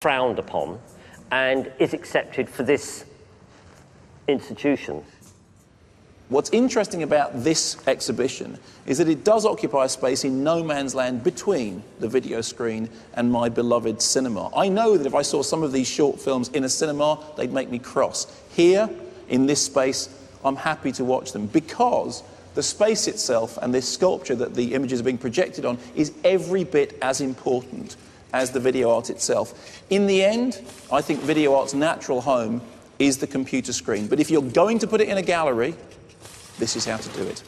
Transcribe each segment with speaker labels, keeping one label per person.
Speaker 1: frowned upon and is accepted for this institution.
Speaker 2: What's interesting about this exhibition is that it does occupy a space in no man's land between the video screen and my beloved cinema. I know that if I saw some of these short films in a cinema, they'd make me cross. Here, in this space, I'm happy to watch them because the space itself and this sculpture that the images are being projected on is every bit as important as the video art itself. In the end, I think video art's natural home is the computer screen. But if you're going to put it in a gallery, this is how to do it.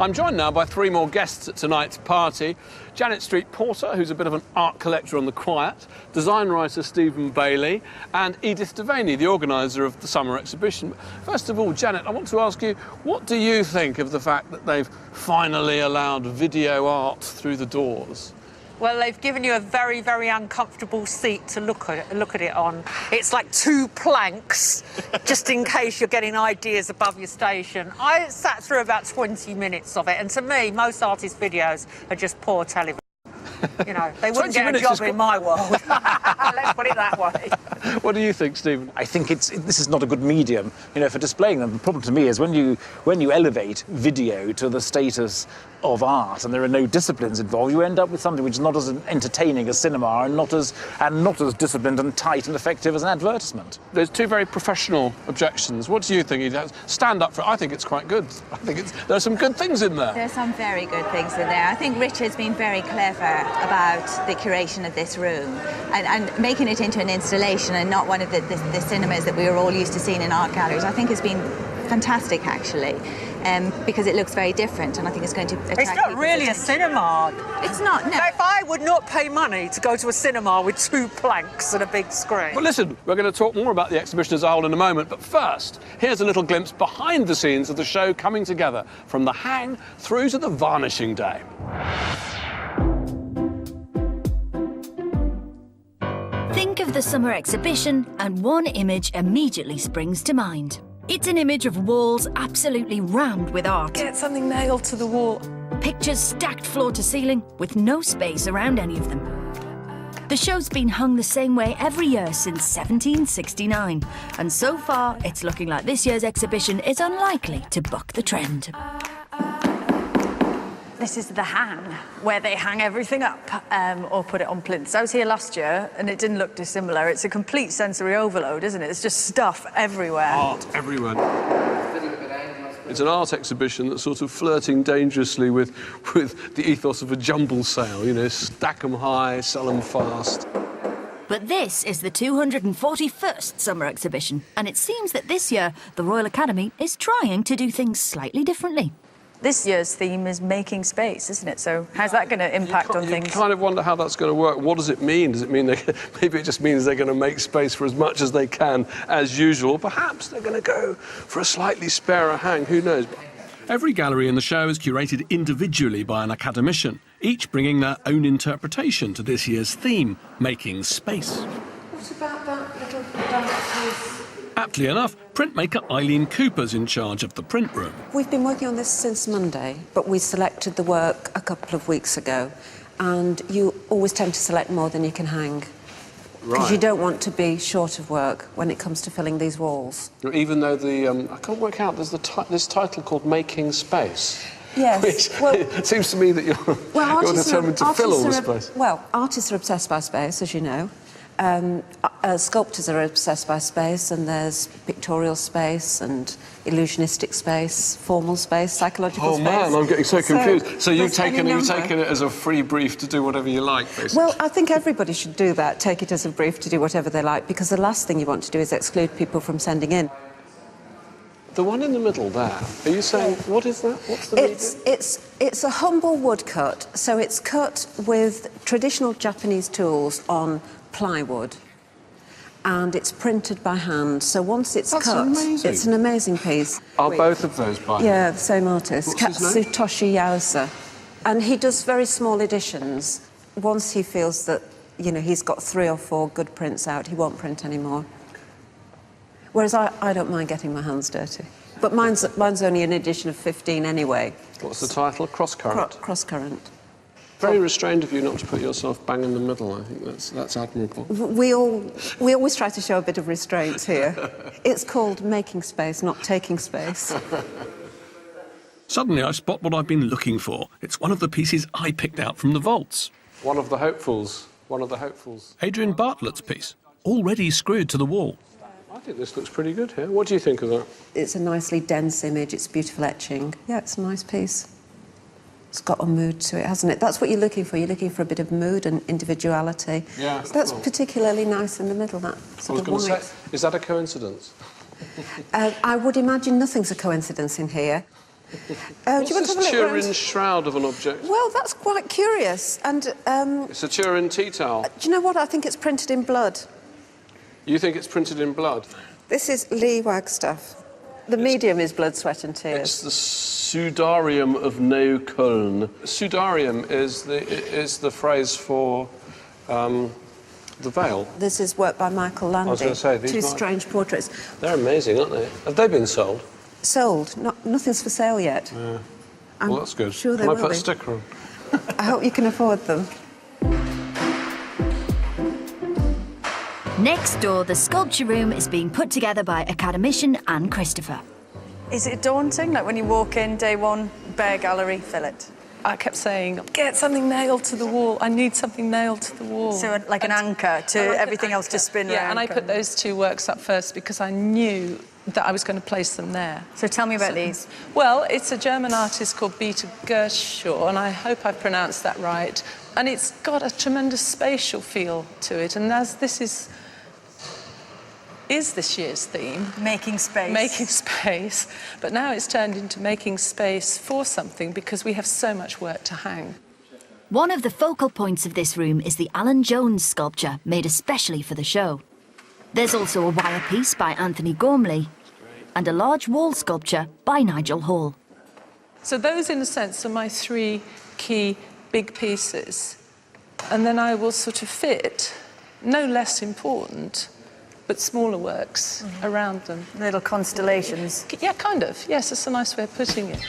Speaker 3: I'm joined now by three more guests at tonight's party. Janet Street Porter, who's a bit of an art collector on the quiet, design writer Stephen Bailey, and Edith Devaney, the organiser of the summer exhibition. First of all, Janet, I want to ask you, what do you think of the fact that they've finally allowed video art through the doors?
Speaker 4: Well, they've given you a very, very uncomfortable seat to look at it on. It's like two planks, just in case you're getting ideas above your station. I sat through about 20 minutes of it, and to me, most artists' videos are just poor television. You know, they wouldn't get a job in my world. Let's put it that way.
Speaker 3: What do you think, Stephen?
Speaker 5: I think this is not a good medium, you know, for displaying them. The problem to me is when you elevate video to the status of art and there are no disciplines involved, you end up with something which is not as entertaining as cinema and not as disciplined and tight and effective as an advertisement.
Speaker 3: There's two very professional objections. What do you think? Edith? Stand up for it. I think it's quite good. I think there are some good things in there.
Speaker 6: There's some very good things in there. I think Richard's been very clever about the curation of this room and making it into an installation and not one of the cinemas that we were all used to seeing in art galleries. I think has been fantastic, actually, because it looks very different, and I think it's going to attract
Speaker 4: It's not really a cinema.
Speaker 6: It's not, no.
Speaker 4: If I would not pay money to go to a cinema with two planks and a big screen.
Speaker 3: Well, listen, we're going to talk more about the exhibition as a whole in a moment, but first, here's a little glimpse behind the scenes of the show coming together, from the hang through to the varnishing day.
Speaker 7: Think of the summer exhibition and one image immediately springs to mind. It's an image of walls absolutely rammed with art.
Speaker 4: Get something nailed to the wall.
Speaker 7: Pictures stacked floor to ceiling with no space around any of them. The show's been hung the same way every year since 1769, and so far it's looking like this year's exhibition is unlikely to buck the trend.
Speaker 8: This is the hang, where they hang everything up or put it on plinths. I was here last year and it didn't look dissimilar. It's a complete sensory overload, isn't it? It's just stuff everywhere.
Speaker 3: Art everywhere. It's an art exhibition that's sort of flirting dangerously with the ethos of a jumble sale, you know, stack 'em high, sell 'em fast.
Speaker 7: But this is the 241st summer exhibition, and it seems that this year the Royal Academy is trying to do things slightly differently.
Speaker 8: This year's theme is making space, isn't it? So how's that going to impact on things?
Speaker 3: You kind of wonder how that's going to work. What does it mean? Does it mean maybe it just means they're going to make space for as much as they can as usual? Perhaps they're going to go for a slightly sparer hang. Who knows? Every gallery in the show is curated individually by an academician, each bringing their own interpretation to this year's theme, making space.
Speaker 9: What about that little dance?
Speaker 3: Aptly enough, printmaker Eileen Cooper's in charge of the print room.
Speaker 9: We've been working on this since Monday, but we selected the work a couple of weeks ago, and you always tend to select more than you can hang. Because you don't want to be short of work when it comes to filling these walls.
Speaker 3: Even though I can't work out, there's this title called Making Space.
Speaker 9: Yes.
Speaker 3: Which,
Speaker 9: well,
Speaker 3: it seems to me that you're determined to fill all the space.
Speaker 9: Well, artists are obsessed by space, as you know. Sculptors are obsessed by space, and there's pictorial space and illusionistic space, formal space, psychological space.
Speaker 3: Oh man, I'm getting so confused. So you've taken it as a free brief to do whatever you like, basically?
Speaker 9: Well, I think everybody should do that, take it as a brief to do whatever they like, because the last thing you want to do is exclude people from sending in.
Speaker 3: The one in the middle there, are you saying, what is that? What's the medium?
Speaker 9: It's a humble woodcut, so it's cut with traditional Japanese tools on plywood, and it's printed by hand. So once it's cut,
Speaker 3: amazing.
Speaker 9: It's an amazing piece.
Speaker 3: Are both of those by hand?
Speaker 9: Yeah, the same artist, Katsutoshi Yausa, and he does very small editions. Once he feels that, you know, he's got 3 or 4 good prints out, he won't print anymore. Whereas I don't mind getting my hands dirty. But mine's only an edition of 15 anyway.
Speaker 3: What's the title? Crosscurrent?
Speaker 9: Crosscurrent.
Speaker 3: Very restrained of you not to put yourself bang in the middle. I think that's admirable.
Speaker 9: We always try to show a bit of restraint here. It's called making space, not taking space.
Speaker 3: Suddenly I spot what I've been looking for. It's one of the pieces I picked out from the vaults. One of the hopefuls. One of the hopefuls. Adrian Bartlett's piece, already screwed to the wall. I think this looks pretty good here. What do you think of that?
Speaker 9: It's a nicely dense image, it's beautiful etching. Yeah, it's a nice piece. It's got a mood to it, hasn't it? That's what you're looking for. You're looking for a bit of mood and individuality.
Speaker 3: Yeah.
Speaker 9: That's particularly nice in the middle, that sort of white.
Speaker 3: Say, is that a coincidence?
Speaker 9: I would imagine nothing's a coincidence in here. Do you want to have a look
Speaker 3: Turin
Speaker 9: around?
Speaker 3: shroud of an object?
Speaker 9: Well, that's quite curious. And
Speaker 3: it's a Turin tea towel.
Speaker 9: Do you know what? I think it's printed in blood.
Speaker 3: You think it's printed in blood?
Speaker 9: This is Lee Wagstaff. The medium is Blood, Sweat and Tears.
Speaker 3: It's the Sudarium of Neukölln. Sudarium is the phrase for the veil.
Speaker 9: This is work by Michael Landy.
Speaker 3: I was going to say, these
Speaker 9: Two strange portraits.
Speaker 3: They're amazing, aren't they? Have they been sold?
Speaker 9: Sold. Nothing's for sale yet.
Speaker 3: Yeah.
Speaker 9: I'm
Speaker 3: Well, that's good.
Speaker 9: Sure they
Speaker 3: Can I
Speaker 9: will
Speaker 3: put
Speaker 9: be.
Speaker 3: a sticker on?
Speaker 9: I hope you can afford them.
Speaker 7: Next door, the sculpture room is being put together by academician Anne Christopher.
Speaker 8: Is it daunting? Like when you walk in, day one, bare gallery, fill it.
Speaker 10: I kept saying, get something nailed to the wall. I need something nailed to the wall.
Speaker 8: So like an anchor to everything else to spin around.
Speaker 10: Yeah, and I put those two works up first because I knew that I was going to place them there.
Speaker 8: So tell me about these.
Speaker 10: Well, it's a German artist called Peter Gershaw, and I hope I've pronounced that right. And it's got a tremendous spatial feel to it, and as this is this year's theme.
Speaker 8: Making space.
Speaker 10: Making space. But now it's turned into making space for something because we have so much work to hang.
Speaker 7: One of the focal points of this room is the Alan Jones sculpture, made especially for the show. There's also a wire piece by Anthony Gormley and a large wall sculpture by Nigel Hall.
Speaker 10: So those, in a sense, are my three key big pieces. And then I will sort of fit, no less important, but smaller works around them.
Speaker 8: Little constellations.
Speaker 10: Yeah, kind of. Yes, that's a nice way of putting it.